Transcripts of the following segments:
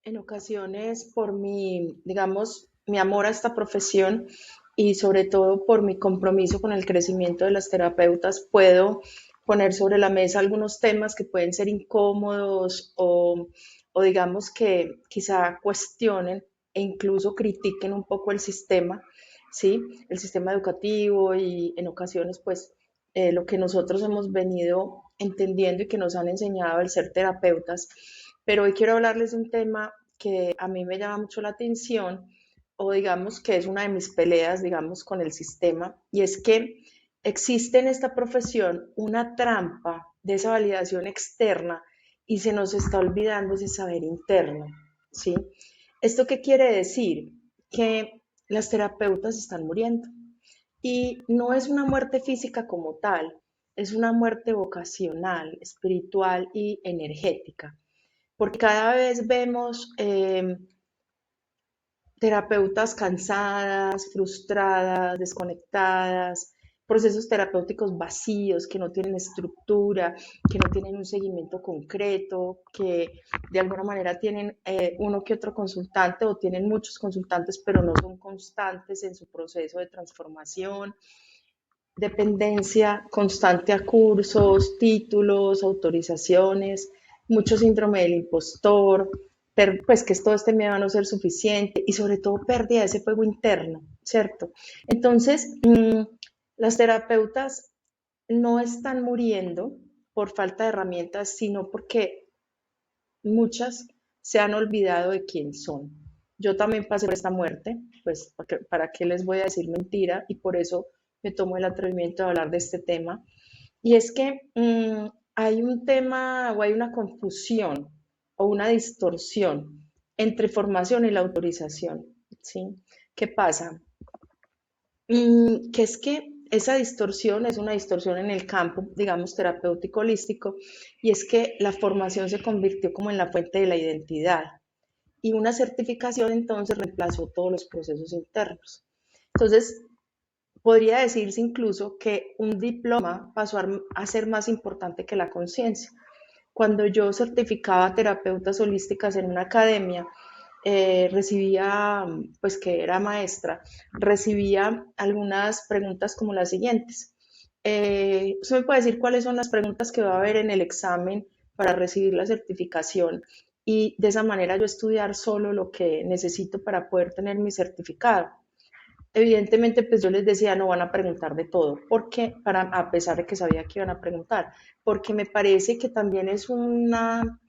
En ocasiones por mi, digamos, mi amor a esta profesión y sobre todo por mi compromiso con el crecimiento de las terapeutas, puedo poner sobre la mesa algunos temas que pueden ser incómodos o digamos que quizá cuestionen e incluso critiquen un poco el sistema, ¿sí? El sistema educativo y en ocasiones pues lo que nosotros hemos venido entendiendo y que nos han enseñado el ser terapeutas. Pero hoy quiero hablarles de un tema que a mí me llama mucho la atención o digamos que es una de mis peleas, digamos, con el sistema, y es que existe en esta profesión una trampa de esa validación externa y se nos está olvidando ese saber interno, ¿sí? ¿Esto qué quiere decir? Que las terapeutas están muriendo y no es una muerte física como tal, es una muerte vocacional, espiritual y energética porque cada vez vemos terapeutas cansadas, frustradas, desconectadas, procesos terapéuticos vacíos, que no tienen estructura, que no tienen un seguimiento concreto, que de alguna manera tienen uno que otro consultante o tienen muchos consultantes, pero no son constantes en su proceso de transformación, dependencia constante a cursos, títulos, autorizaciones, mucho síndrome del impostor, pues que todo este miedo a no ser suficiente y sobre todo pérdida de ese fuego interno, ¿cierto? Entonces, las terapeutas no están muriendo por falta de herramientas, sino porque muchas se han olvidado de quién son. Yo también pasé por esta muerte, pues para qué les voy a decir mentira y por eso me tomo el atrevimiento de hablar de este tema. Y es que hay un tema o hay una confusión o una distorsión entre formación y la autorización, ¿sí? ¿Qué pasa? Que es que esa distorsión es una distorsión en el campo, digamos, terapéutico holístico, y es que la formación se convirtió como en la fuente de la identidad y una certificación entonces reemplazó todos los procesos internos. Entonces, podría decirse incluso que un diploma pasó a ser más importante que la conciencia. Cuando yo certificaba terapeutas holísticas en una academia, recibía, pues que era maestra, recibía algunas preguntas como las siguientes. ¿Usted me puede decir cuáles son las preguntas que va a haber en el examen para recibir la certificación? Y de esa manera yo estudiar solo lo que necesito para poder tener mi certificado. Evidentemente, pues yo les decía, no van a preguntar de todo, porque a pesar de que sabía que iban a preguntar, porque me parece que también es una,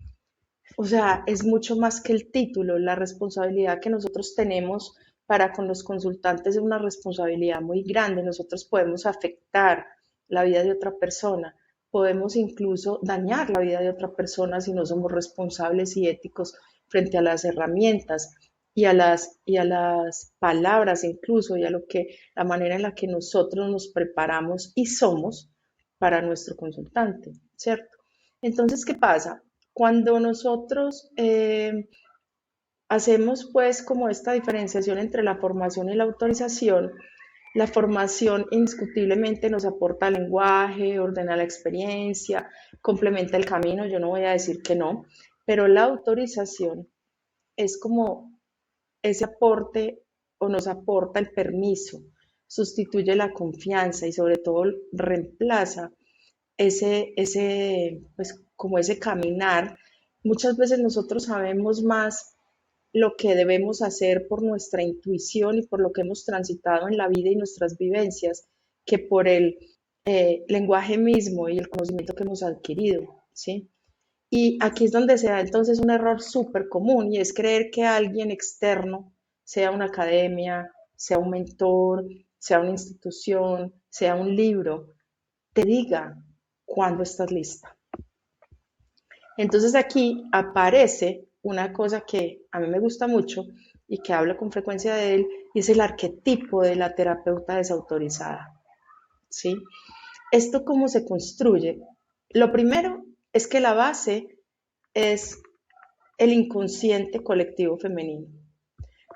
o sea, es mucho más que el título, la responsabilidad que nosotros tenemos para con los consultantes es una responsabilidad muy grande. Nosotros podemos afectar la vida de otra persona, podemos incluso dañar la vida de otra persona si no somos responsables y éticos frente a las herramientas y a las palabras incluso y a lo que la manera en la que nosotros nos preparamos y somos para nuestro consultante, ¿cierto? Entonces, ¿qué pasa? Cuando nosotros hacemos pues como esta diferenciación entre la formación y la formación indiscutiblemente nos aporta lenguaje, ordena la experiencia, complementa el camino, yo no voy a decir que no, pero la autorización es como ese aporte o nos aporta el permiso, sustituye la confianza y sobre todo reemplaza pues como ese caminar. Muchas veces nosotros sabemos más lo que debemos hacer por nuestra intuición y por lo que hemos transitado en la vida y nuestras vivencias que por el lenguaje mismo y el conocimiento que hemos adquirido, ¿sí? Y aquí es donde se da entonces un error súper común y es creer que alguien externo, sea una academia, sea un mentor, sea una institución, sea un libro, te diga cuándo estás lista. Entonces aquí aparece una cosa que a mí me gusta mucho y que hablo con frecuencia de él, y es el arquetipo de la terapeuta desautorizada. ¿Sí? ¿Esto cómo se construye? Lo primero es que la base es el inconsciente colectivo femenino.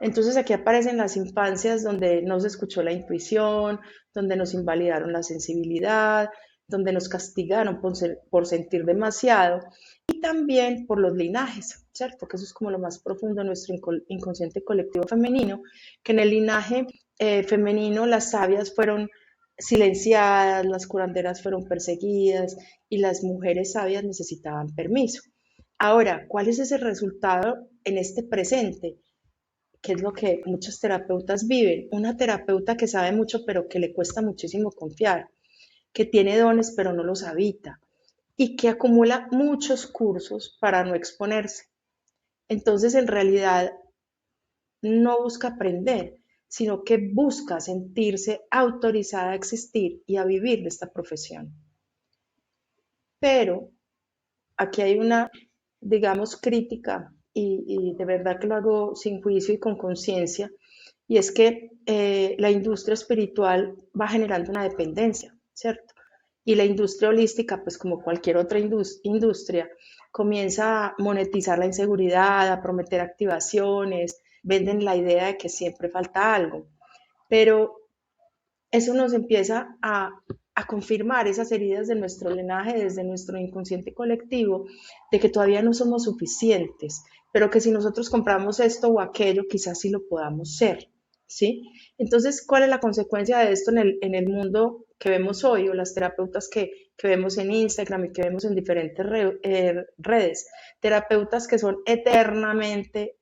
Entonces aquí aparecen las infancias donde no se escuchó la intuición, donde nos invalidaron la sensibilidad, donde nos castigaron por sentir demasiado y también por los linajes, ¿cierto? Que eso es como lo más profundo de nuestro inconsciente colectivo femenino, que en el linaje femenino las sabias fueron silenciadas, las curanderas fueron perseguidas y las mujeres sabias necesitaban permiso. Ahora, ¿cuál es ese resultado en este presente? ¿Qué es lo que muchos terapeutas viven? Una terapeuta que sabe mucho pero que le cuesta muchísimo confiar, que tiene dones pero no los habita y que acumula muchos cursos para no exponerse. Entonces, en realidad, no busca aprender, sino que busca sentirse autorizada a existir y a vivir de esta profesión. Pero aquí hay una, digamos, crítica y de verdad que lo hago sin juicio y con conciencia, y es que la industria espiritual va generando una dependencia, ¿cierto? Y la industria holística, pues como cualquier otra industria, comienza a monetizar la inseguridad, a prometer activaciones, venden la idea de que siempre falta algo, pero eso nos empieza a confirmar esas heridas de nuestro linaje, desde nuestro inconsciente colectivo, de que todavía no somos suficientes, pero que si nosotros compramos esto o aquello, quizás sí lo podamos ser, ¿sí? Entonces, ¿cuál es la consecuencia de esto en el mundo que vemos hoy o las terapeutas que vemos en Instagram y que vemos en diferentes redes? Terapeutas que son eternamente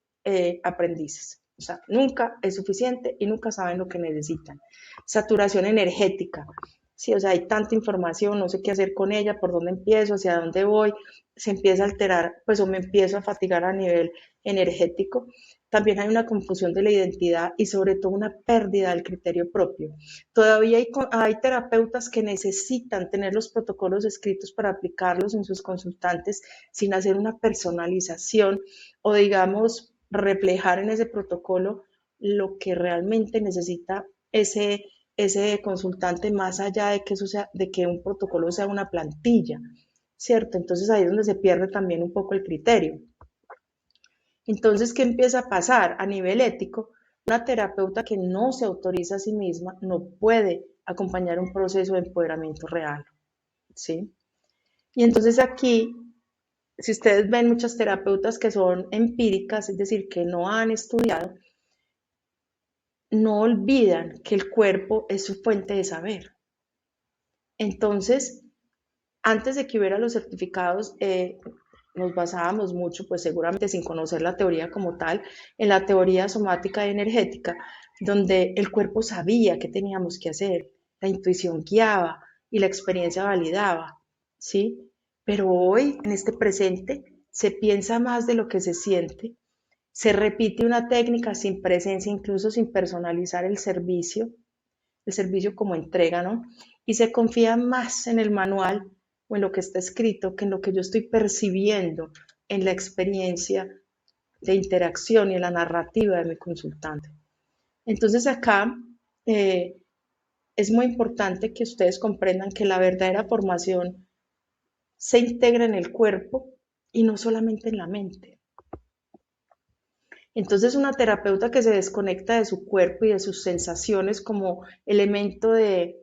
aprendices. O sea, nunca es suficiente y nunca saben lo que necesitan. Saturación energética. Sí, o sea, hay tanta información, no sé qué hacer con ella, por dónde empiezo, hacia dónde voy, se empieza a alterar, pues o me empiezo a fatigar a nivel energético. También hay una confusión de la identidad y sobre todo una pérdida del criterio propio. Todavía hay terapeutas que necesitan tener los protocolos escritos para aplicarlos en sus consultantes sin hacer una personalización o digamos reflejar en ese protocolo lo que realmente necesita ese consultante más allá de que eso sea, de que un protocolo sea una plantilla, ¿cierto? Entonces ahí es donde se pierde también un poco el criterio. Entonces, ¿qué empieza a pasar a nivel ético? Una terapeuta que no se autoriza a sí misma no puede acompañar un proceso de empoderamiento real, ¿sí? Y entonces aquí, si ustedes ven muchas terapeutas que son empíricas, es decir, que no han estudiado, no olvidan que el cuerpo es su fuente de saber. Entonces, antes de que hubiera los certificados, nos basábamos mucho, pues seguramente sin conocer la teoría como tal, en la teoría somática y energética, donde el cuerpo sabía qué teníamos que hacer, la intuición guiaba y la experiencia validaba, ¿sí? Pero hoy, en este presente, se piensa más de lo que se siente, se repite una técnica sin presencia, incluso sin personalizar el servicio como entrega, ¿no? Y se confía más en el manual o en lo que está escrito que en lo que yo estoy percibiendo en la experiencia de interacción y en la narrativa de mi consultante. Entonces acá es muy importante que ustedes comprendan que la verdadera formación se integra en el cuerpo y no solamente en la mente. Entonces una terapeuta que se desconecta de su cuerpo y de sus sensaciones como elemento de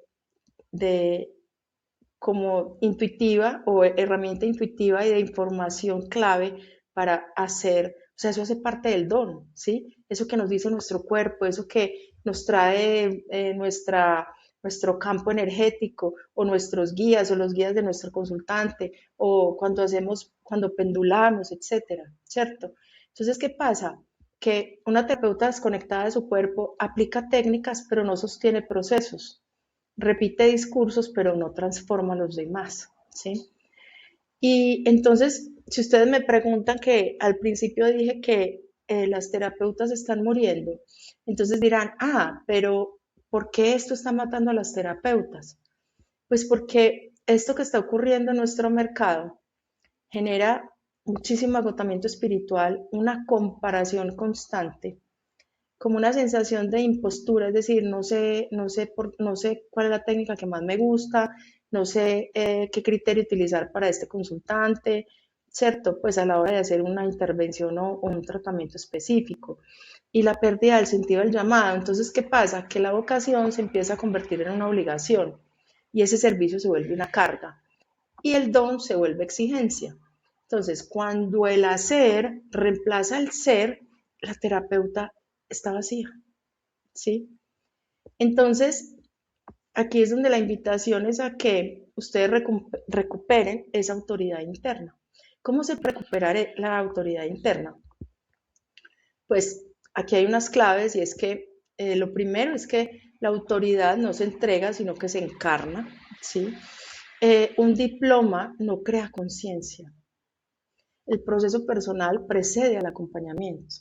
como intuitiva o herramienta intuitiva y de información clave para hacer, o sea, eso hace parte del don, ¿sí? Eso que nos dice nuestro cuerpo, eso que nos trae nuestro campo energético o nuestros guías o los guías de nuestro consultante o cuando pendulamos, etcétera, ¿cierto? Entonces, ¿qué pasa? Que una terapeuta desconectada de su cuerpo aplica técnicas pero no sostiene procesos, repite discursos, pero no transforma a los demás, ¿sí? Y entonces, si ustedes me preguntan que al principio dije que las terapeutas están muriendo, entonces dirán, pero ¿por qué esto está matando a las terapeutas? Pues porque esto que está ocurriendo en nuestro mercado genera muchísimo agotamiento espiritual, una comparación constante, como una sensación de impostura, es decir, no sé cuál es la técnica que más me gusta, no sé qué criterio utilizar para este consultante, ¿cierto? Pues a la hora de hacer una intervención o un tratamiento específico. Y la pérdida del sentido del llamado. Entonces, ¿qué pasa? Que la vocación se empieza a convertir en una obligación y ese servicio se vuelve una carga y el don se vuelve exigencia. Entonces, cuando el hacer reemplaza el ser, la terapeuta está vacía, ¿sí? Entonces, aquí es donde la invitación es a que ustedes recuperen esa autoridad interna. ¿Cómo se recupera la autoridad interna? Pues aquí hay unas claves y es que lo primero es que la autoridad no se entrega, sino que se encarna, ¿sí? Un diploma no crea conciencia. El proceso personal precede al acompañamiento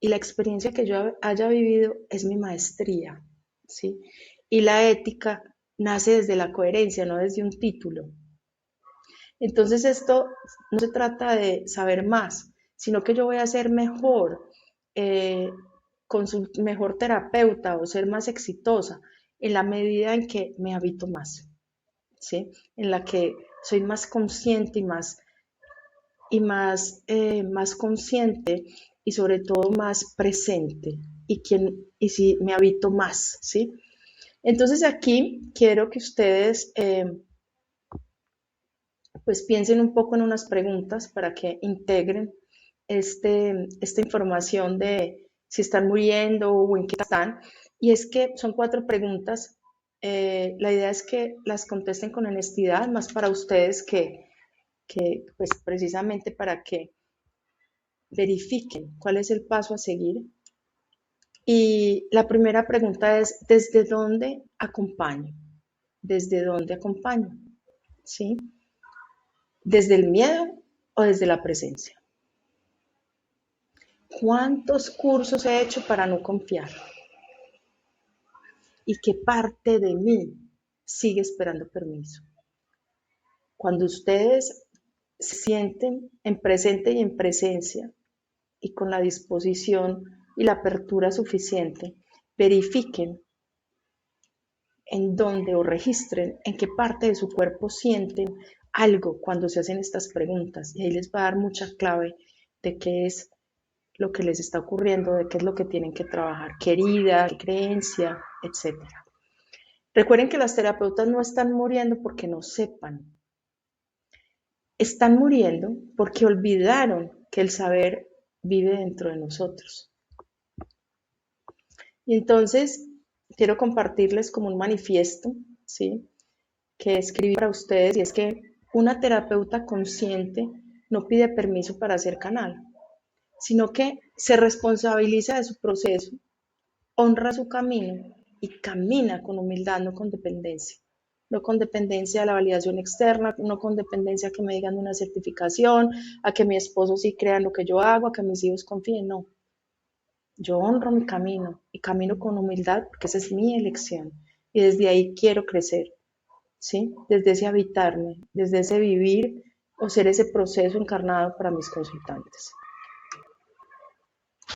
y la experiencia que yo haya vivido es mi maestría, ¿sí? Y la ética nace desde la coherencia, no desde un título. Entonces esto no se trata de saber más, sino que yo voy a ser mejor, eh, con su mejor terapeuta o ser más exitosa en la medida en que me habito más, ¿sí? En la que soy más consciente más consciente y sobre todo más presente y si me habito más, ¿sí? Entonces aquí quiero que ustedes pues piensen un poco en unas preguntas para que integren esta información de si están muriendo o en qué están. Y es que son 4 preguntas. La idea es que las contesten con honestidad, más para ustedes que pues precisamente para que verifiquen cuál es el paso a seguir. Y la primera pregunta es, ¿desde dónde acompaño? ¿Desde dónde acompaño? ¿Sí? ¿Desde el miedo o desde la presencia? ¿Cuántos cursos he hecho para no confiar? ¿Y qué parte de mí sigue esperando permiso? Cuando ustedes se sienten en presente y en presencia y con la disposición y la apertura suficiente, verifiquen en dónde o registren en qué parte de su cuerpo sienten algo cuando se hacen estas preguntas. Y ahí les va a dar mucha clave de qué es lo que les está ocurriendo, de qué es lo que tienen que trabajar, qué herida, qué creencia, etc. Recuerden que las terapeutas no están muriendo porque no sepan, están muriendo porque olvidaron que el saber vive dentro de nosotros. Y entonces quiero compartirles como un manifiesto, ¿sí? Que escribí para ustedes, y es que una terapeuta consciente no pide permiso para hacer canal, sino que se responsabiliza de su proceso, honra su camino y camina con humildad, no con dependencia. No con dependencia de la validación externa, no con dependencia a que me digan una certificación, a que mi esposo sí crea en lo que yo hago, a que mis hijos confíen, no. Yo honro mi camino y camino con humildad porque esa es mi elección y desde ahí quiero crecer, ¿sí? Desde ese habitarme, desde ese vivir o ser ese proceso encarnado para mis consultantes.